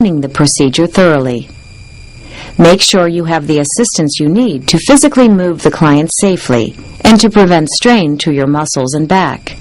the procedure thoroughly. Make sure you have the assistance you need to physically move the client safely and to prevent strain to your muscles and back.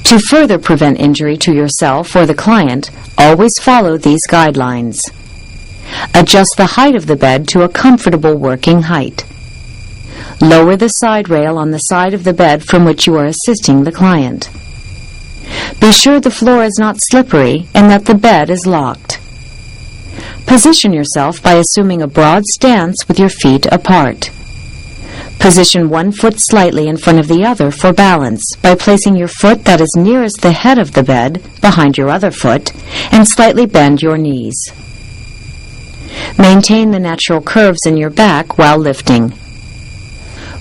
To further prevent injury to yourself or the client, always follow these guidelines. Adjust the height of the bed to a comfortable working height. Lower the side rail on the side of the bed from which you are assisting the client. Be sure the floor is not slippery and that the bed is locked. Position yourself by assuming a broad stance with your feet apart. Position one foot slightly in front of the other for balance by placing your foot that is nearest the head of the bed behind your other foot and slightly bend your knees. Maintain the natural curves in your back while lifting.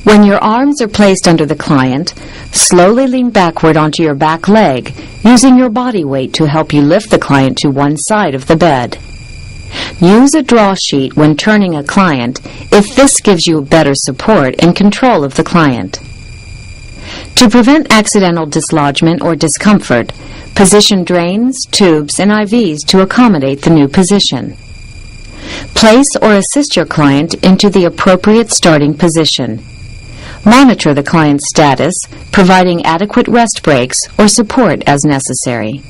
When your arms are placed under the client, slowly lean backward onto your back leg, using your body weight to help you lift the client to one side of the bed. Use a draw sheet when turning a client if this gives you better support and control of the client. To prevent accidental dislodgement or discomfort, position drains, tubes, and IVs to accommodate the new position. Place or assist your client into the appropriate starting position. Monitor the client's status, providing adequate rest breaks or support as necessary.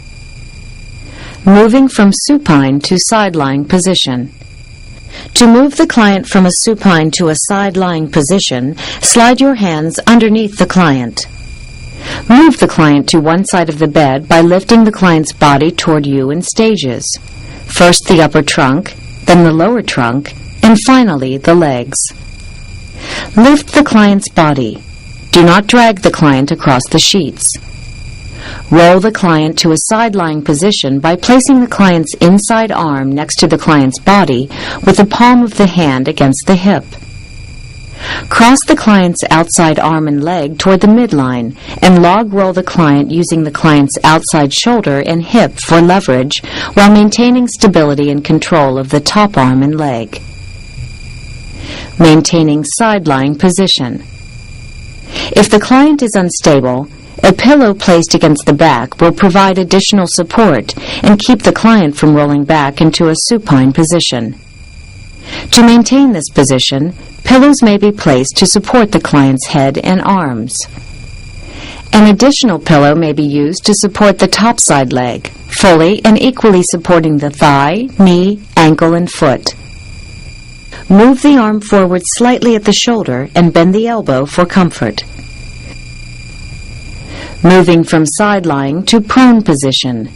Moving from supine to side-lying position. To move the client from a supine to a side-lying position, slide your hands underneath the client. Move the client to one side of the bed by lifting the client's body toward you in stages. First the upper trunk, then the lower trunk, and finally the legs. Lift the client's body. Do not drag the client across the sheets. Roll the client to a side-lying position by placing the client's inside arm next to the client's body with the palm of the hand against the hip. Cross the client's outside arm and leg toward the midline and log roll the client using the client's outside shoulder and hip for leverage while maintaining stability and control of the top arm and leg. Maintaining side-lying position. If the client is unstable, a pillow placed against the back will provide additional support and keep the client from rolling back into a supine position. To maintain this position, pillows may be placed to support the client's head and arms. An additional pillow may be used to support the top side leg, fully and equally supporting the thigh, knee, ankle, and foot. Move the arm forward slightly at the shoulder and bend the elbow for comfort. Moving from side-lying to prone position.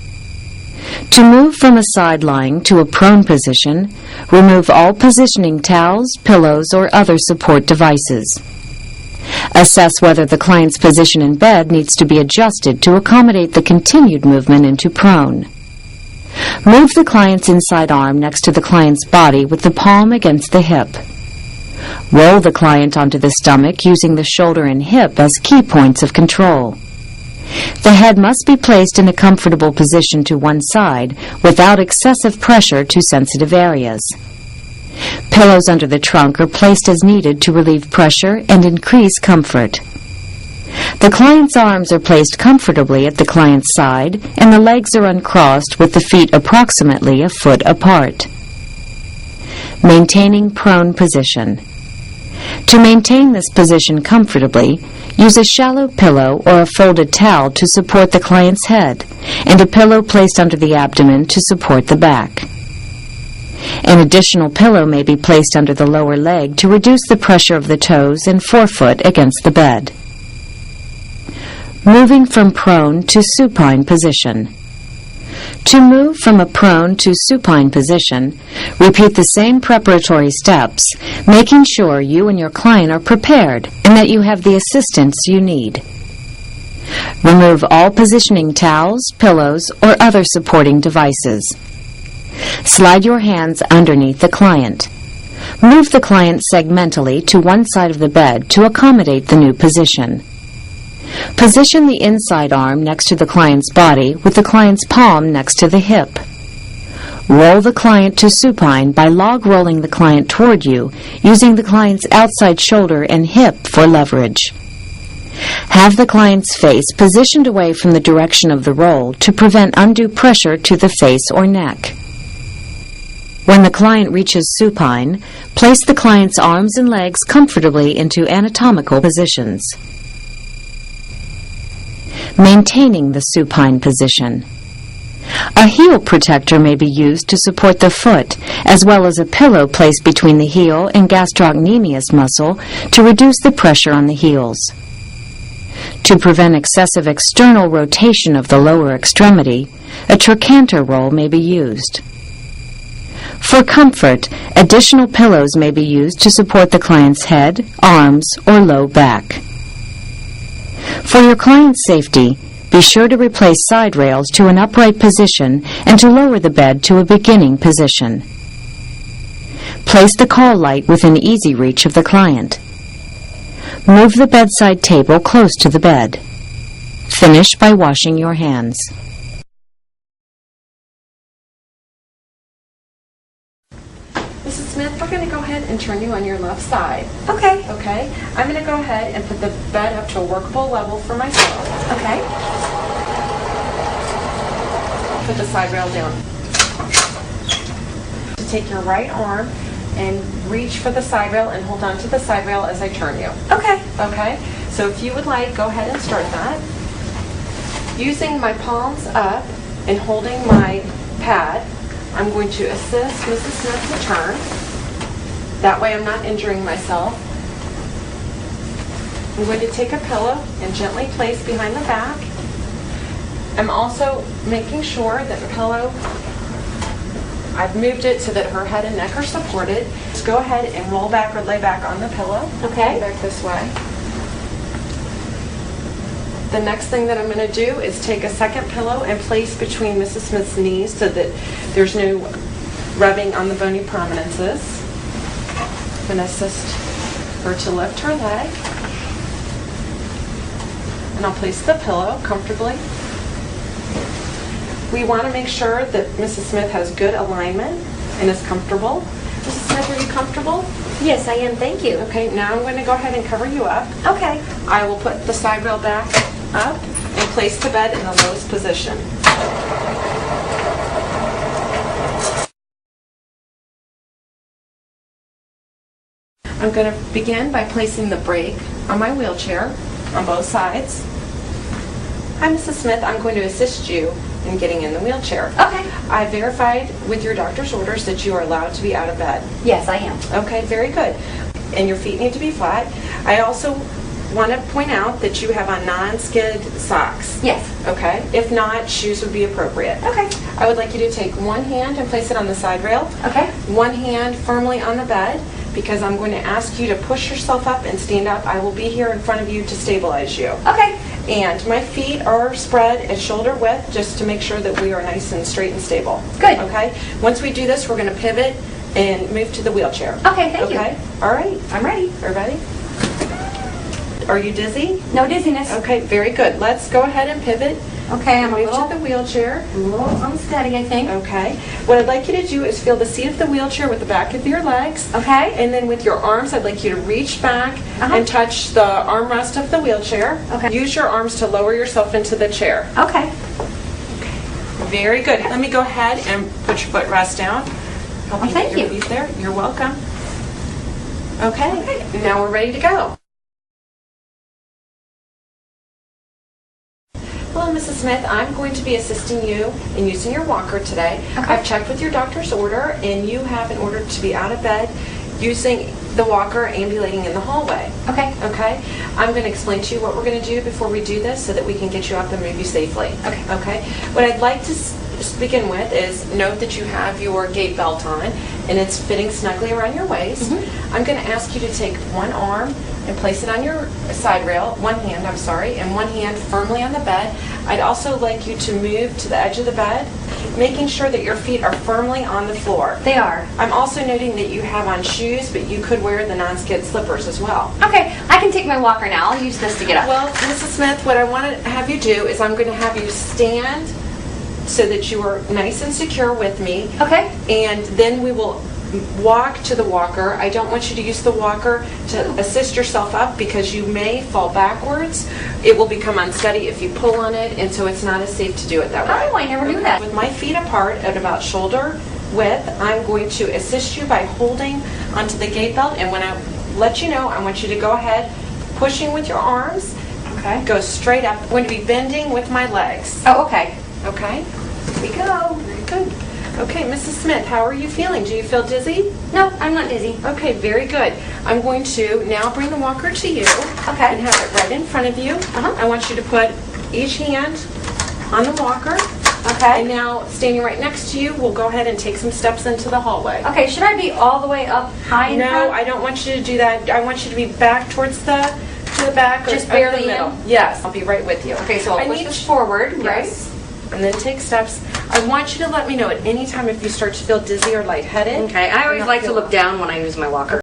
To move from a side-lying to a prone position, remove all positioning towels, pillows, or other support devices. Assess whether the client's position in bed needs to be adjusted to accommodate the continued movement into prone. Move the client's inside arm next to the client's body with the palm against the hip. Roll the client onto the stomach using the shoulder and hip as key points of control. The head must be placed in a comfortable position to one side without excessive pressure to sensitive areas. Pillows under the trunk are placed as needed to relieve pressure and increase comfort. The client's arms are placed comfortably at the client's side and the legs are uncrossed with the feet approximately a foot apart. Maintaining prone position. To maintain this position comfortably, use a shallow pillow or a folded towel to support the client's head and a pillow placed under the abdomen to support the back. An additional pillow may be placed under the lower leg to reduce the pressure of the toes and forefoot against the bed. Moving from prone to supine position. To move from a prone to supine position, repeat the same preparatory steps, making sure you and your client are prepared and that you have the assistance you need. Remove all positioning towels, pillows, or other supporting devices. Slide your hands underneath the client. Move the client segmentally to one side of the bed to accommodate the new position. Position the inside arm next to the client's body with the client's palm next to the hip. Roll the client to supine by log rolling the client toward you, using the client's outside shoulder and hip for leverage. Have the client's face positioned away from the direction of the roll to prevent undue pressure to the face or neck. When the client reaches supine, place the client's arms and legs comfortably into anatomical positions. Maintaining the supine position. A heel protector may be used to support the foot, as well as a pillow placed between the heel and gastrocnemius muscle to reduce the pressure on the heels. To prevent excessive external rotation of the lower extremity, a trochanter roll may be used. For comfort, additional pillows may be used to support the client's head, arms, or low back. For your client's safety, be sure to replace side rails to an upright position and to lower the bed to a beginning position. Place the call light within easy reach of the client. Move the bedside table close to the bed. Finish by washing your hands. Mrs. Smith, we're going to go ahead and turn you on your left side. Okay. Okay? I'm going to go ahead and put the bed up to a workable level for myself. Okay. Put the side rail down. Take your right arm and reach for the side rail and hold on to the side rail as I turn you. Okay. Okay? So if you would like, go ahead and start that. Using my palms up and holding my pad, I'm going to assist Mrs. Smith to turn. That way I'm not injuring myself. I'm going to take a pillow and gently place behind the back. I'm also making sure that the pillow, I've moved it so that her head and neck are supported. Just go ahead and roll back or lay back on the pillow. Okay. Back this way. The next thing that I'm going to do is take a second pillow and place between Mrs. Smith's knees so that there's no rubbing on the bony prominences. I'm going to assist her to lift her leg. And I'll place the pillow comfortably. We want to make sure that Mrs. Smith has good alignment and is comfortable. Mrs. Smith, are you comfortable? Yes, I am. Thank you. Okay, now I'm going to go ahead and cover you up. Okay. I will put the side rail back up and place the bed in the lowest position. I'm going to begin by placing the brake on my wheelchair on both sides. Hi, Mrs. Smith. I'm going to assist you in getting in the wheelchair. Okay. I verified with your doctor's orders that you are allowed to be out of bed. Yes, I am. Okay, very good. And your feet need to be flat. I also want to point out that you have on non-skid socks. Yes. Okay? If not, shoes would be appropriate. Okay. I would like you to take one hand and place it on the side rail. Okay. One hand firmly on the bed, because I'm going to ask you to push yourself up and stand up. I will be here in front of you to stabilize you. Okay. And my feet are spread at shoulder width just to make sure that we are nice and straight and stable. Good. Okay? Once we do this, we're going to pivot and move to the wheelchair. Okay, thank you. Okay? All right. I'm ready. Are you ready? Are you dizzy? No dizziness. Okay, very good. Let's go ahead and pivot. Okay, I'm a Move little to the wheelchair. unsteady, I think. Okay. What I'd like you to do is feel the seat of the wheelchair with the back of your legs. Okay. And then with your arms, I'd like you to reach back Uh-huh. and touch the armrest of the wheelchair. Okay. Use your arms to lower yourself into the chair. Okay. Very good. Let me go ahead and put your footrest down. Help you thank get your you. feet there. You're welcome. Okay. Now we're ready to go. Hello, Mrs. Smith. I'm going to be assisting you in using your walker today. Okay. I've checked with your doctor's order, and you have an order to be out of bed using the walker ambulating in the hallway. Okay. Okay? I'm going to explain to you what we're going to do before we do this so that we can get you up and move you safely. Okay. Okay? What I'd like to begin with is note that you have your gait belt on, and it's fitting snugly around your waist. Mm-hmm. I'm going to ask you to take one arm and place it on your side rail, one hand, I'm sorry, and one hand firmly on the bed. I'd also like you to move to the edge of the bed, making sure that your feet are firmly on the floor. They are. I'm also noting that you have on shoes, but you could wear the non-skid slippers as well. Okay, I can take my walker now. I'll use this to get up. Well, Mrs. Smith, what I want to have you do is I'm going to have you stand so that you are nice and secure with me. Okay. And then we will walk to the walker. I don't want you to use the walker to assist yourself up because you may fall backwards. It will become unsteady if you pull on it, and so it's not as safe to do it that way. Oh, I never knew that. With my feet apart at about shoulder width, I'm going to assist you by holding onto the gait belt, and when I let you know, I want you to go ahead, pushing with your arms, Okay. go straight up. I'm going to be bending with my legs. Oh, okay. Okay? Here we go. Very good. Okay, Mrs. Smith, how are you feeling? Do you feel dizzy? No, I'm not dizzy. Okay, very good. I'm going to now bring the walker to you. Okay. And have it right in front of you. I want you to put each hand on the walker. Okay. And now, standing right next to you, we'll go ahead and take some steps into the hallway. Okay, should I be all the way up high in No, front? I don't want you to do that. I want you to be back towards to the back. Just or barely the middle. in? Yes, I'll be right with you. Okay, so I'll push this forward, right? Yes. And then take steps. I want you to let me know at any time if you start to feel dizzy or lightheaded. Okay, I always Or not like to feel look down when I use my walker.